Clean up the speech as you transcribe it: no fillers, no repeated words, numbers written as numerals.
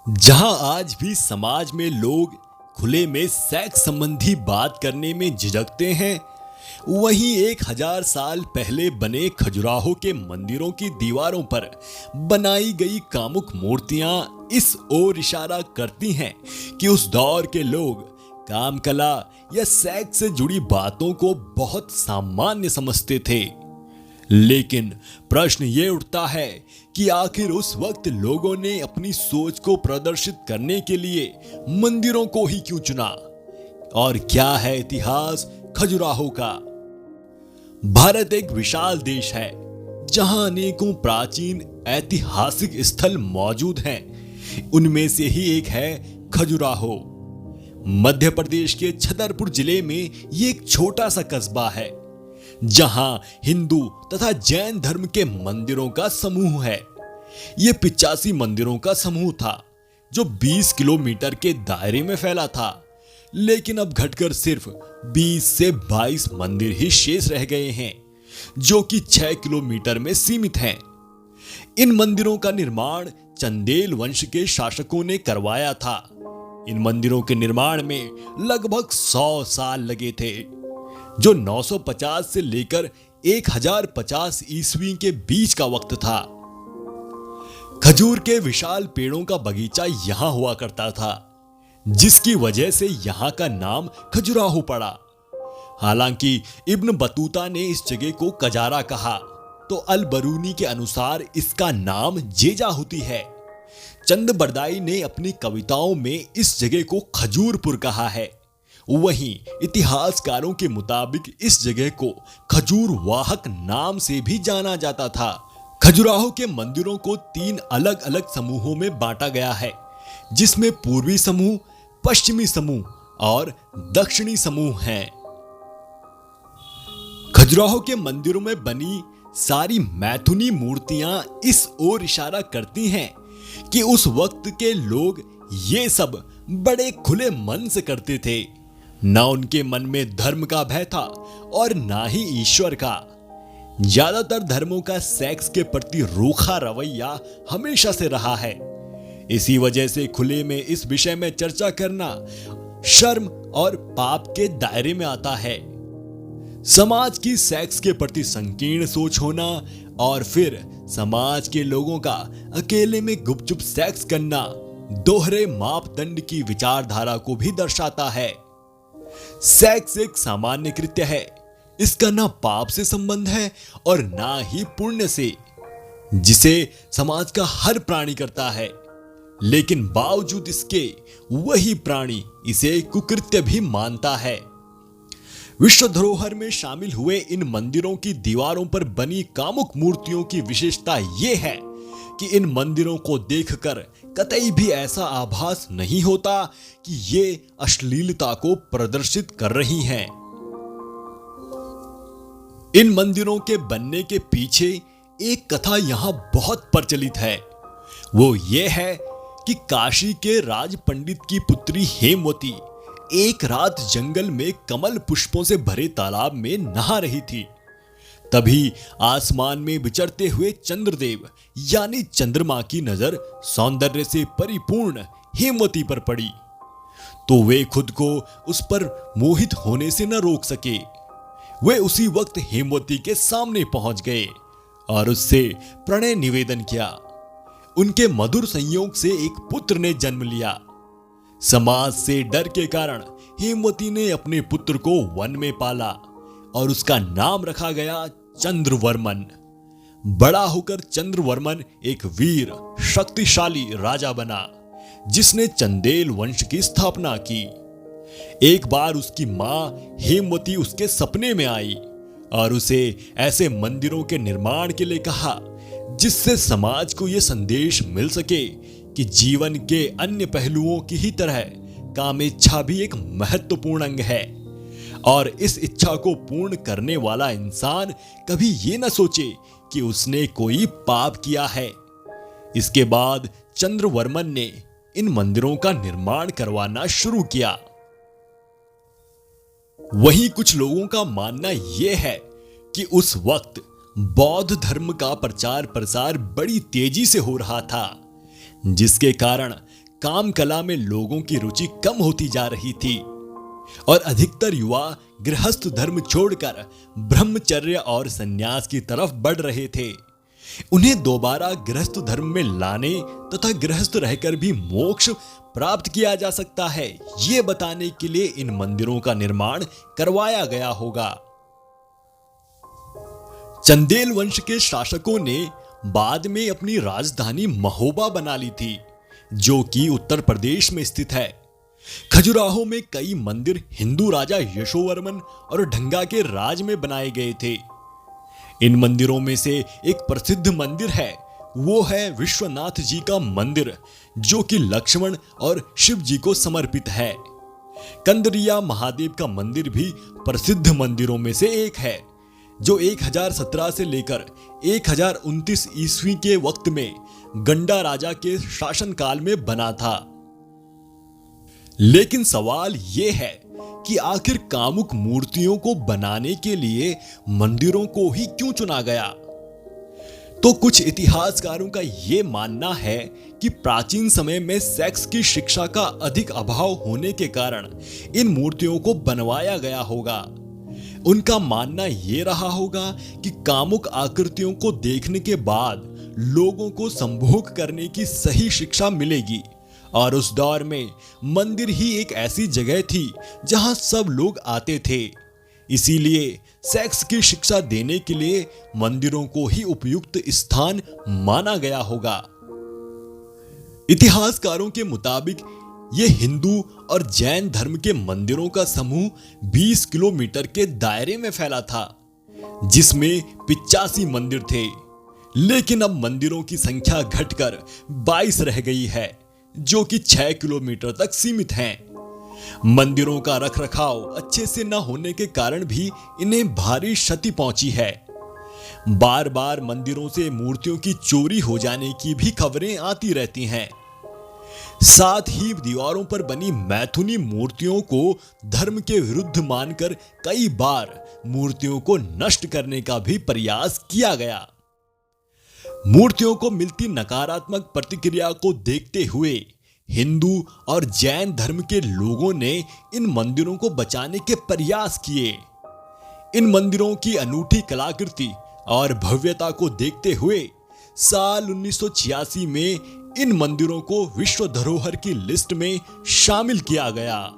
जहां आज भी समाज में लोग खुले में सेक्स संबंधी बात करने में झिझकते हैं, वहीं 1000 साल पहले बने खजुराहो के मंदिरों की दीवारों पर बनाई गई कामुक मूर्तियां इस ओर इशारा करती हैं कि उस दौर के लोग काम कला या सेक्स से जुड़ी बातों को बहुत सामान्य समझते थे। लेकिन प्रश्न ये उठता है कि आखिर उस वक्त लोगों ने अपनी सोच को प्रदर्शित करने के लिए मंदिरों को ही क्यों चुना, और क्या है इतिहास खजुराहो का। भारत एक विशाल देश है जहां अनेकों प्राचीन ऐतिहासिक स्थल मौजूद हैं। उनमें से ही एक है खजुराहो। मध्य प्रदेश के छतरपुर जिले में ये एक छोटा सा कस्बा है जहां हिंदू तथा जैन धर्म के मंदिरों का समूह है। यह 85 मंदिरों का समूह था जो 20 किलोमीटर के दायरे में फैला था, लेकिन अब घटकर सिर्फ 20 से 22 मंदिर ही शेष रह गए हैं जो कि 6 किलोमीटर में सीमित हैं। इन मंदिरों का निर्माण चंदेल वंश के शासकों ने करवाया था। इन मंदिरों के निर्माण में लगभग 100 साल लगे थे, जो 950 से लेकर 1050 ईस्वी के बीच का वक्त था। खजूर के विशाल पेड़ों का बगीचा यहां हुआ करता था, जिसकी वजह से यहां का नाम खजुराहो पड़ा। हालांकि इब्न बतूता ने इस जगह को कजारा कहा, तो अल बरूनी के अनुसार इसका नाम जेजाहुती है। चंद बरदाई ने अपनी कविताओं में इस जगह को खजूरपुर कहा है। वहीं इतिहासकारों के मुताबिक इस जगह को खजूर वाहक नाम से भी जाना जाता था। खजुराहो के मंदिरों को 3 अलग अलग समूहों में बांटा गया है, जिसमें पूर्वी समूह, पश्चिमी समूह और दक्षिणी समूह हैं। खजुराहो के मंदिरों में बनी सारी मैथुनी मूर्तियां इस ओर इशारा करती हैं कि उस वक्त के लोग ये सब बड़े खुले मन से करते थे। ना उनके मन में धर्म का भय था और ना ही ईश्वर का। ज्यादातर धर्मों का सेक्स के प्रति रूखा रवैया हमेशा से रहा है। इसी वजह से खुले में इस विषय में चर्चा करना शर्म और पाप के दायरे में आता है। समाज की सेक्स के प्रति संकीर्ण सोच होना और फिर समाज के लोगों का अकेले में गुपचुप सेक्स करना दोहरे मापदंड की विचारधारा को भी दर्शाता है। सेक्स एक सामान्य कृत्य है। इसका ना पाप से संबंध है और ना ही पुण्य से, जिसे समाज का हर प्राणी करता है। लेकिन बावजूद इसके वही प्राणी इसे कुकृत्य भी मानता है। विश्व धरोहर में शामिल हुए इन मंदिरों की दीवारों पर बनी कामुक मूर्तियों की विशेषता यह है कि इन मंदिरों को देखकर कतई भी ऐसा आभास नहीं होता कि ये अश्लीलता को प्रदर्शित कर रही हैं। इन मंदिरों के बनने के पीछे एक कथा यहां बहुत प्रचलित है। वो ये है कि काशी के राज पंडित की पुत्री हेमवती एक रात जंगल में कमल पुष्पों से भरे तालाब में नहा रही थी। तभी आसमान में विचरते हुए चंद्रदेव यानी चंद्रमा की नजर सौंदर्य से परिपूर्ण हेमवती पर पड़ी, तो वे खुद को उस पर मोहित होने से न रोक सके। वे उसी वक्त हेमवती के सामने पहुंच गए और उससे प्रणय निवेदन किया। उनके मधुर संयोग से एक पुत्र ने जन्म लिया। समाज से डर के कारण हेमवती ने अपने पुत्र को वन में पाला और उसका नाम रखा गया चंद्रवर्मन। बड़ा होकर चंद्रवर्मन एक वीर शक्तिशाली राजा बना, जिसने चंदेल वंश की स्थापना की। एक बार उसकी मां हेमवती उसके सपने में आई और उसे ऐसे मंदिरों के निर्माण के लिए कहा जिससे समाज को यह संदेश मिल सके कि जीवन के अन्य पहलुओं की ही तरह कामेच्छा भी एक महत्वपूर्ण अंग है, और इस इच्छा को पूर्ण करने वाला इंसान कभी ये न सोचे कि उसने कोई पाप किया है। इसके बाद चंद्रवर्मन ने इन मंदिरों का निर्माण करवाना शुरू किया। वहीं कुछ लोगों का मानना यह है कि उस वक्त बौद्ध धर्म का प्रचार प्रसार बड़ी तेजी से हो रहा था, जिसके कारण काम कला में लोगों की रुचि कम होती जा रही थी और अधिकतर युवा गृहस्थ धर्म छोड़कर ब्रह्मचर्य और संन्यास की तरफ बढ़ रहे थे। उन्हें दोबारा गृहस्थ धर्म में लाने तथा गृहस्थ रहकर भी मोक्ष प्राप्त किया जा सकता है, ये बताने के लिए इन मंदिरों का निर्माण करवाया गया होगा। चंदेल वंश के शासकों ने बाद में अपनी राजधानी महोबा बना ली थी, जो कि उत्तर प्रदेश में स्थित है। खजुराहो में कई मंदिर हिंदू राजा यशोवर्मन और ढंगा के राज में बनाए गए थे। इन मंदिरों में से एक प्रसिद्ध मंदिर है, वो है विश्वनाथ जी का मंदिर, जो कि लक्ष्मण और शिव जी को समर्पित है। कंदरिया महादेव का मंदिर भी प्रसिद्ध मंदिरों में से एक है, जो 1017 से लेकर 1029 ईस्वी के वक्त में गंडा राजा के शासनकाल में बना था। लेकिन सवाल यह है कि आखिर कामुक मूर्तियों को बनाने के लिए मंदिरों को ही क्यों चुना गया? तो कुछ इतिहासकारों का यह मानना है कि प्राचीन समय में सेक्स की शिक्षा का अधिक अभाव होने के कारण इन मूर्तियों को बनवाया गया होगा। उनका मानना यह रहा होगा कि कामुक आकृतियों को देखने के बाद लोगों को संभोग करने की सही शिक्षा मिलेगी, और उस दौर में मंदिर ही एक ऐसी जगह थी जहां सब लोग आते थे। इसीलिए सेक्स की शिक्षा देने के लिए मंदिरों को ही उपयुक्त स्थान माना गया होगा। इतिहासकारों के मुताबिक ये हिंदू और जैन धर्म के मंदिरों का समूह 20 किलोमीटर के दायरे में फैला था, जिसमें 85 मंदिर थे। लेकिन अब मंदिरों की संख्या घटकर 22 रह गई है, जो कि 6 किलोमीटर तक सीमित हैं। मंदिरों का रखरखाव अच्छे से न होने के कारण भी इन्हें भारी क्षति पहुंची है। बार बार मंदिरों से मूर्तियों की चोरी हो जाने की भी खबरें आती रहती हैं। साथ ही दीवारों पर बनी मैथुनी मूर्तियों को धर्म के विरुद्ध मानकर कई बार मूर्तियों को नष्ट करने का भी प्रयास किया गया। मूर्तियों को मिलती नकारात्मक प्रतिक्रिया को देखते हुए हिंदू और जैन धर्म के लोगों ने इन मंदिरों को बचाने के प्रयास किए। इन मंदिरों की अनूठी कलाकृति और भव्यता को देखते हुए साल 1986 में इन मंदिरों को विश्व धरोहर की लिस्ट में शामिल किया गया।